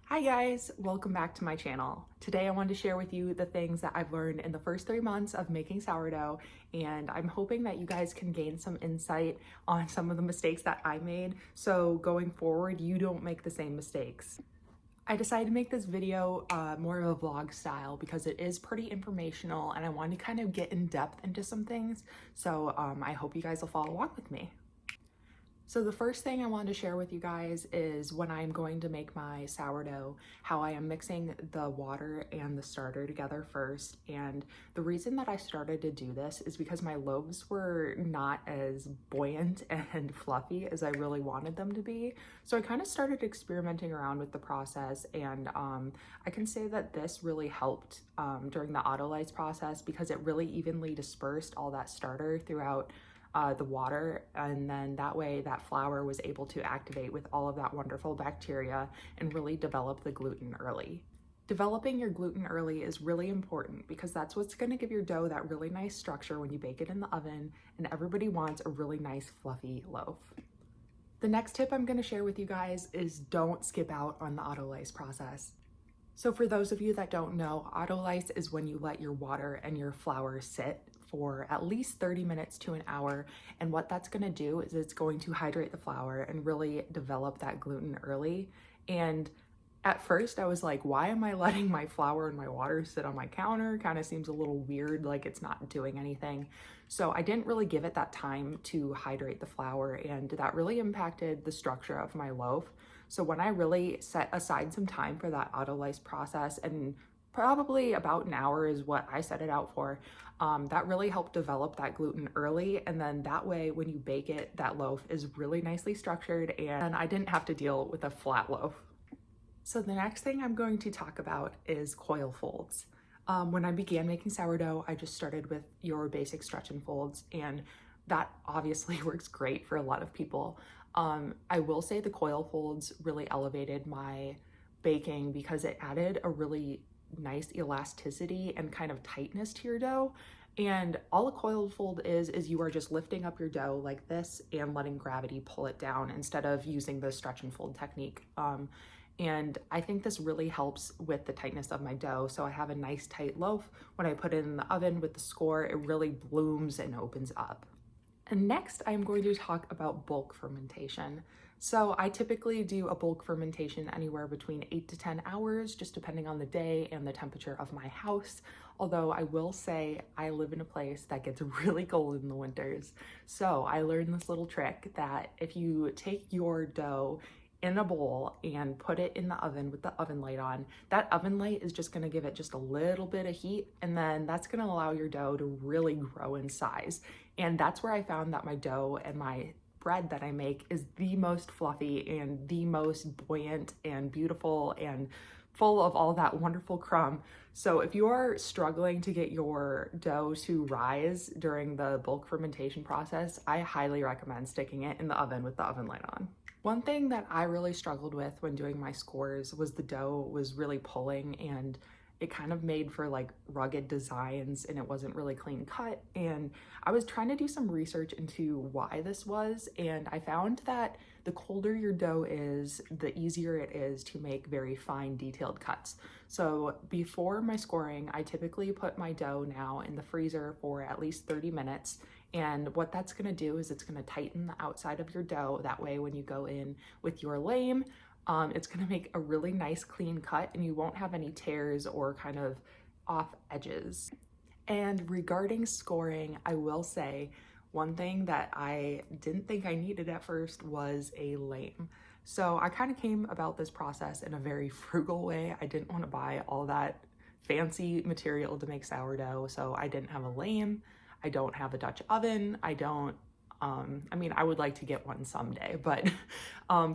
Hi guys, welcome back to my channel. Today I wanted to share with you the things that I've learned in the first 3 months of making sourdough, and I'm hoping that you guys can gain some insight on some of the mistakes that I made, so going forward you don't make the same mistakes. I decided to make this video more of a vlog style because it is pretty informational and I wanted to kind of get in depth into some things, so I hope you guys will follow along with me. So the first thing I wanted to share with you guys is when I'm going to make my sourdough, how I am mixing the water and the starter together first. And the reason that I started to do this is because my loaves were not as buoyant and fluffy as I really wanted them to be. So I kind of started experimenting around with the process, and I can say that this really helped during the autolyse process because it really evenly dispersed all that starter throughout the water, and then that way that flour was able to activate with all of that wonderful bacteria and really develop the gluten early. Developing your gluten early is really important because that's what's going to give your dough that really nice structure when you bake it in the oven, and everybody wants a really nice fluffy loaf. The next tip I'm going to share with you guys is don't skip out on the autolyse process. So for those of you that don't know, autolyse is when you let your water and your flour sit for at least 30 minutes to an hour. And what that's gonna do is it's going to hydrate the flour and really develop that gluten early. And at first I was like, why am I letting my flour and my water sit on my counter? Kind of seems a little weird, like it's not doing anything. So I didn't really give it that time to hydrate the flour, and that really impacted the structure of my loaf. So when I really set aside some time for that autolyse process, and probably about an hour is what I set it out for, that really helped develop that gluten early. And then that way, when you bake it, that loaf is really nicely structured and I didn't have to deal with a flat loaf. So the next thing I'm going to talk about is coil folds. When I began making sourdough, I just started with your basic stretch and folds, and that obviously works great for a lot of people. I will say the coil folds really elevated my baking because it added a really nice elasticity and kind of tightness to your dough. And all a coil fold is you are just lifting up your dough like this and letting gravity pull it down instead of using the stretch and fold technique. And I think this really helps with the tightness of my dough. So I have a nice tight loaf. When I put it in the oven with the score, it really blooms and opens up. And next, I'm going to talk about bulk fermentation. So I typically do a bulk fermentation anywhere between 8 to 10 hours, just depending on the day and the temperature of my house. Although I will say I live in a place that gets really cold in the winters. So I learned this little trick that if you take your dough in a bowl and put it in the oven with the oven light on, that oven light is just gonna give it just a little bit of heat, and then that's gonna allow your dough to really grow in size. And that's where I found that my dough and my bread that I make is the most fluffy and the most buoyant and beautiful and full of all that wonderful crumb. So if you are struggling to get your dough to rise during the bulk fermentation process, I highly recommend sticking it in the oven with the oven light on. One thing that I really struggled with when doing my scores was the dough was really pulling, and it kind of made for like rugged designs and it wasn't really clean cut. And I was trying to do some research into why this was, and I found that the colder your dough is, the easier it is to make very fine detailed cuts. So before my scoring, I typically put my dough now in the freezer for at least 30 minutes. And what that's gonna do is it's gonna tighten the outside of your dough. That way when you go in with your lame, it's gonna make a really nice clean cut and you won't have any tears or kind of off edges. And regarding scoring, I will say one thing that I didn't think I needed at first was a lame. So I kind of came about this process in a very frugal way. I didn't want to buy all that fancy material to make sourdough, so I didn't have a lame. I don't have a Dutch oven. I don't I mean, I would like to get one someday, but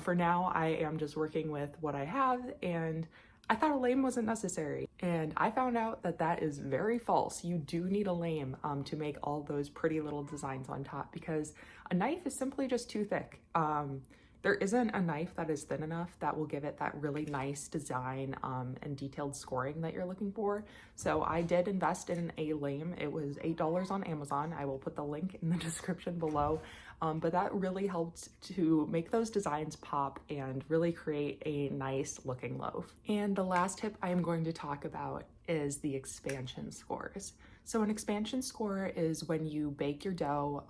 for now I am just working with what I have, and I thought a lame wasn't necessary. And I found out that that is very false. You do need a lame to make all those pretty little designs on top, because a knife is simply just too thick. there isn't a knife that is thin enough that will give it that really nice design and detailed scoring that you're looking for. So I did invest in a lame. It was $8 on Amazon. I will put the link in the description below. But that really helped to make those designs pop and really create a nice looking loaf. And the last tip I am going to talk about is the expansion scores. So an expansion score is when you bake your dough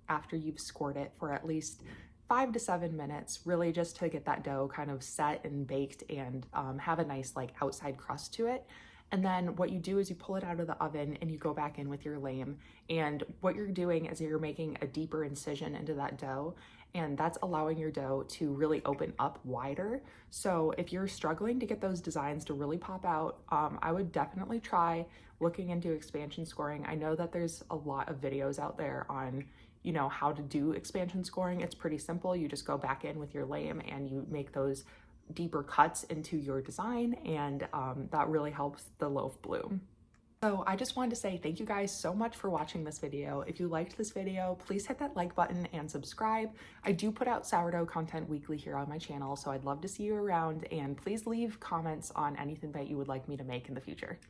after you've scored it for at least 5 to 7 minutes, really just to get that dough kind of set and baked and have a nice like outside crust to it. And then what you do is you pull it out of the oven and you go back in with your lame. And what you're doing is you're making a deeper incision into that dough, and that's allowing your dough to really open up wider. So if you're struggling to get those designs to really pop out, I would definitely try looking into expansion scoring. I know that there's a lot of videos out there on, you know, how to do expansion scoring. It's pretty simple. You just go back in with your lame and you make those deeper cuts into your design, and that really helps the loaf bloom. So I just wanted to say thank you guys so much for watching this video. If you liked this video, please hit that like button and subscribe. I do put out sourdough content weekly here on my channel, so I'd love to see you around, and please leave comments on anything that you would like me to make in the future.